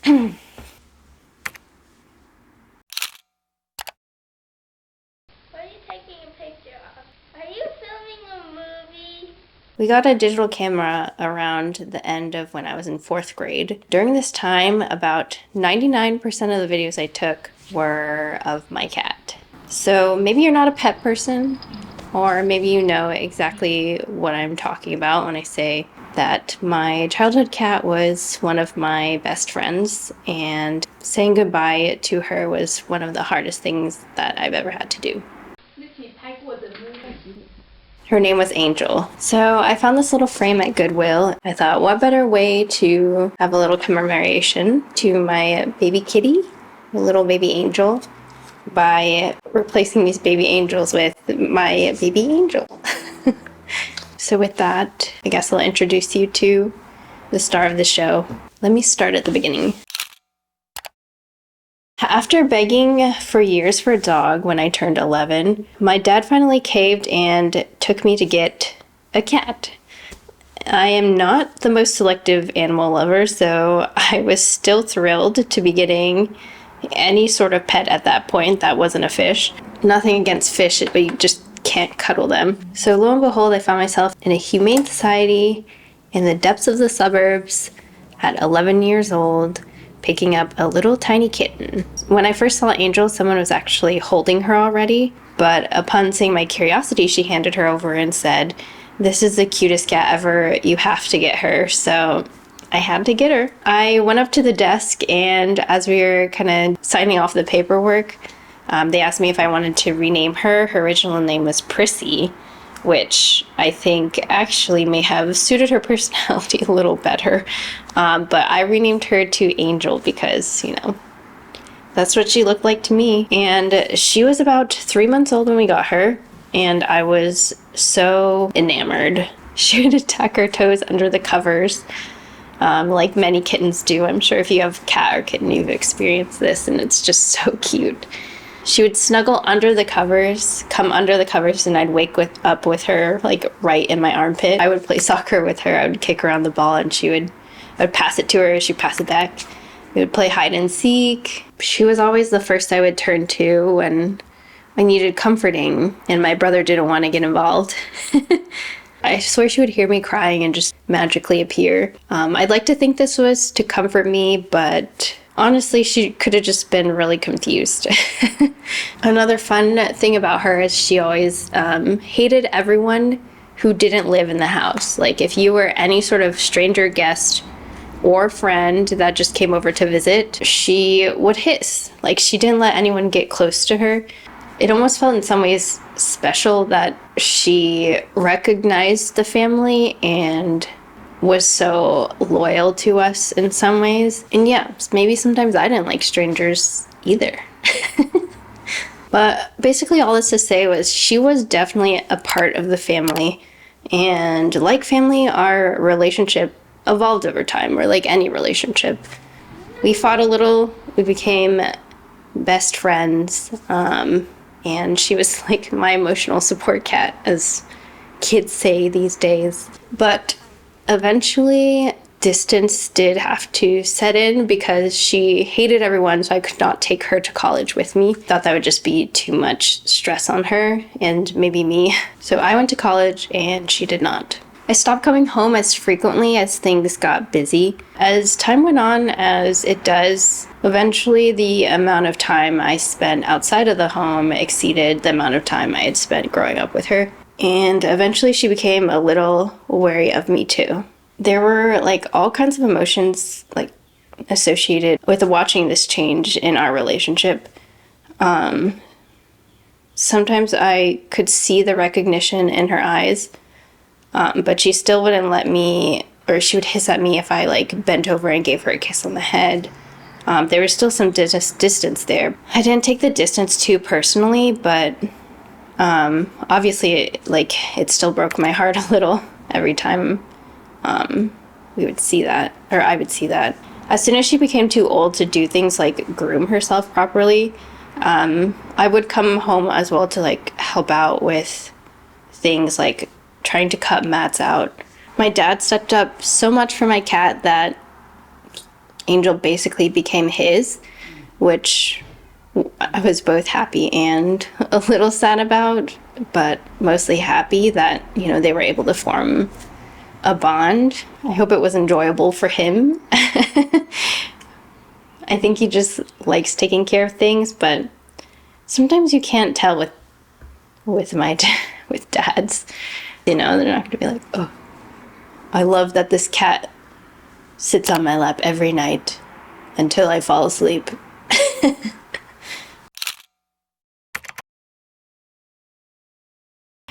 What are you taking a picture of? Are you filming a movie? We got a digital camera around the end of when I was in 4th grade. During this time, about 99% of the videos I took were of my cat. So maybe you're not a pet person, or maybe you know exactly what I'm talking about when I say that my childhood cat was one of my best friends, and saying goodbye to her was one of the hardest things that I've ever had to do. Her name was Angel. So I found this little frame at Goodwill. I thought, what better way to have a little commemoration to my baby kitty, a little baby angel, by replacing these baby angels with my baby angel. So with that, I guess I'll introduce you to the star of the show. Let me start at the beginning. After begging for years for a dog when I turned 11, my dad finally caved and took me to get a cat. I am not the most selective animal lover, so I was still thrilled to be getting any sort of pet at that point that wasn't a fish. Nothing against fish, but you just can't cuddle them. So lo and behold, I found myself in a humane society in the depths of the suburbs at 11 years old, picking up a little tiny kitten. When I first saw Angel, someone was actually holding her already, but upon seeing my curiosity, she handed her over and said, "This is the cutest cat ever, you have to get her." So I had to get her. I went up to the desk, and as we were kind of signing off the paperwork, they asked me if I wanted to rename her. Her original name was Prissy, which I think actually may have suited her personality a little better. But I renamed her to Angel because, that's what she looked like to me. And she was about 3 months old when we got her, and I was so enamored. She would tuck her toes under the covers, like many kittens do. I'm sure if you have a cat or kitten, you've experienced this, and it's just so cute. She would snuggle under the covers, come under the covers, and I'd wake up with her, like, right in my armpit. I would play soccer with her. I would kick around the ball, and I would pass it to her, she'd pass it back. We would play hide and seek. She was always the first I would turn to when I needed comforting, and my brother didn't want to get involved. I swear she would hear me crying and just magically appear. I'd like to think this was to comfort me, but honestly, she could have just been really confused. Another fun thing about her is she always hated everyone who didn't live in the house. Like, if you were any sort of stranger guest or friend that just came over to visit, she would hiss. Like, she didn't let anyone get close to her. It almost felt in some ways special that she recognized the family and was so loyal to us in some ways. And yeah, maybe sometimes I didn't like strangers either. But basically all this to say was she was definitely a part of the family. And like family, our relationship evolved over time, or like any relationship. We fought a little, we became best friends, and she was like my emotional support cat, as kids say these days. But eventually, distance did have to set in because she hated everyone, so I could not take her to college with me. Thought that would just be too much stress on her and maybe me. So I went to college and she did not. I stopped coming home as frequently as things got busy. As time went on, as it does, eventually the amount of time I spent outside of the home exceeded the amount of time I had spent growing up with her. And eventually she became a little wary of me too. There were like all kinds of emotions like associated with watching this change in our relationship. Sometimes I could see the recognition in her eyes, but she still wouldn't let me, or she would hiss at me if I like bent over and gave her a kiss on the head. There was still some distance there. I didn't take the distance too personally, but obviously it still broke my heart a little every time we would see that, or I would see that. As soon as she became too old to do things like groom herself properly, I would come home as well to like help out with things like trying to cut mats out. My dad stepped up so much for my cat that Angel basically became his, which I was both happy and a little sad about, but mostly happy that, you know, they were able to form a bond. I hope it was enjoyable for him. I think he just likes taking care of things, but sometimes you can't tell with with dads. You know, they're not going to be like, oh, I love that this cat sits on my lap every night until I fall asleep.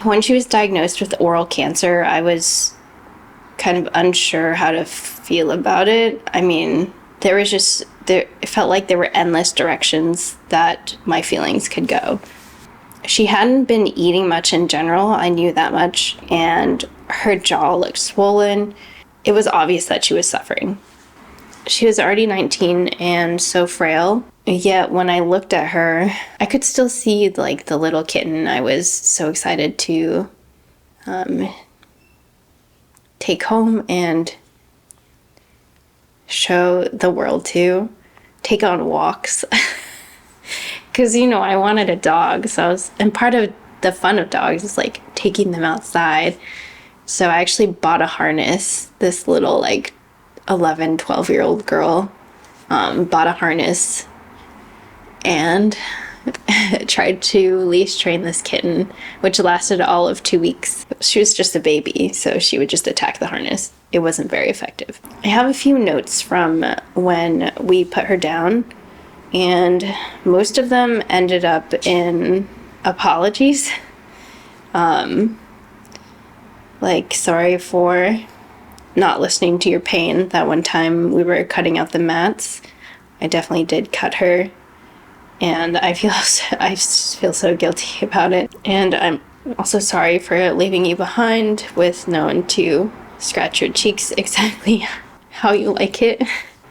When she was diagnosed with oral cancer, I was kind of unsure how to feel about it. I mean, it felt like there were endless directions that my feelings could go. She hadn't been eating much in general, I knew that much, and her jaw looked swollen. It was obvious that she was suffering. She was already 19 and so frail, yet when I looked at her, I could still see like the little kitten I was so excited to take home and show the world to, take on walks. Because, you know, I wanted a dog, and part of the fun of dogs is like taking them outside. So I actually bought a harness. This little like 11, 12-year-old girl bought a harness and tried to leash train this kitten, which lasted all of 2 weeks. She was just a baby, so she would just attack the harness. It wasn't very effective. I have a few notes from when we put her down, and most of them ended up in apologies. Like, sorry for not listening to your pain. That one time we were cutting out the mats, I definitely did cut her, and I feel so guilty about it. And I'm also sorry for leaving you behind with no one to scratch your cheeks exactly how you like it,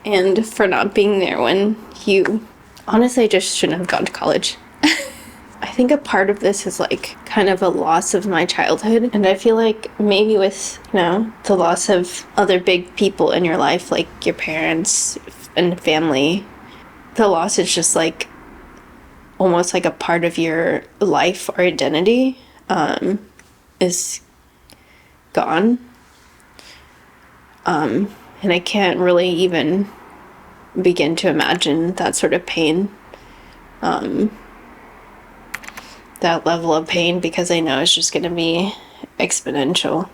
and for not being there when you honestly just shouldn't have gone to college. I think a part of this is like kind of a loss of my childhood, and I feel like maybe with, you know, the loss of other big people in your life, like your parents and family, the loss is just like almost like a part of your life or identity is gone. And I can't really even begin to imagine that sort of pain. That level of pain, because I know it's just going to be exponential.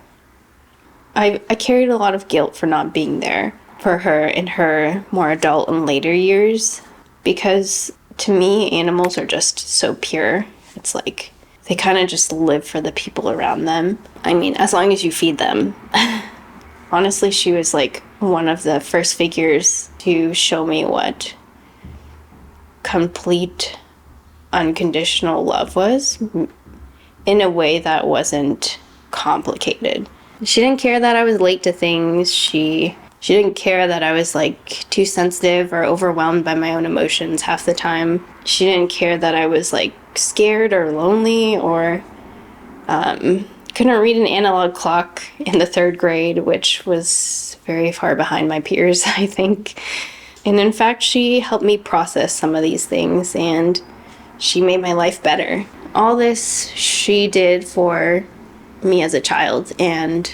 I carried a lot of guilt for not being there for her in her more adult and later years, because to me, animals are just so pure. It's like they kind of just live for the people around them. I mean, as long as you feed them. Honestly, she was like one of the first figures to show me what complete unconditional love was, in a way that wasn't complicated. She didn't care that I was late to things. She didn't care that I was like too sensitive or overwhelmed by my own emotions half the time. She didn't care that I was like scared or lonely or couldn't read an analog clock in the 3rd grade, which was very far behind my peers, I think. And in fact, she helped me process some of these things, and she made my life better. All this she did for me as a child, and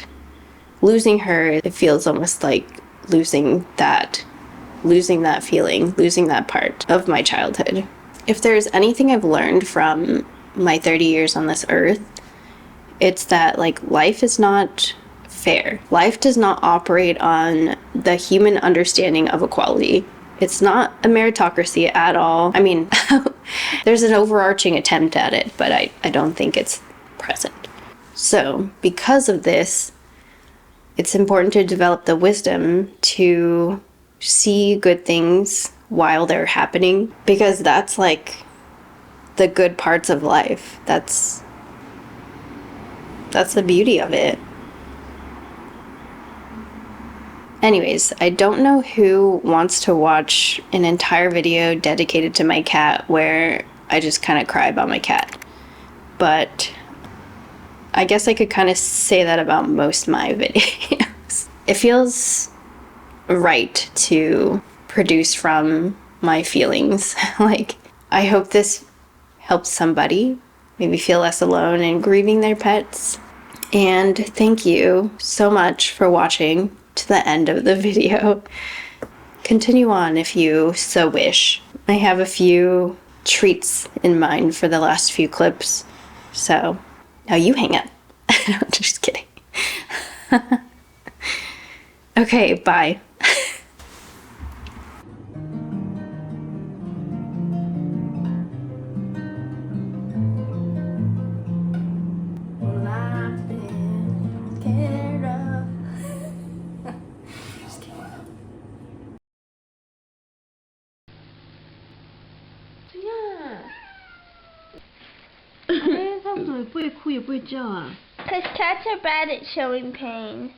losing her, it feels almost like losing that feeling, losing that part of my childhood. If there's anything I've learned from my 30 years on this earth, it's that like life is not fair. Life does not operate on the human understanding of equality. It's not a meritocracy at all. I mean, there's an overarching attempt at it, but I don't think it's present. So because of this, it's important to develop the wisdom to see good things while they're happening, because that's like the good parts of life. That's the beauty of it. Anyways, I don't know who wants to watch an entire video dedicated to my cat where I just kind of cry about my cat. But I guess I could kind of say that about most of my videos. It feels right to produce from my feelings. Like, I hope this helps somebody maybe feel less alone in grieving their pets. And thank you so much for watching to the end of the video. Continue on if you so wish. I have a few treats in mind for the last few clips. So, now you hang up. Just kidding. Okay, bye. Because cats are bad at showing pain.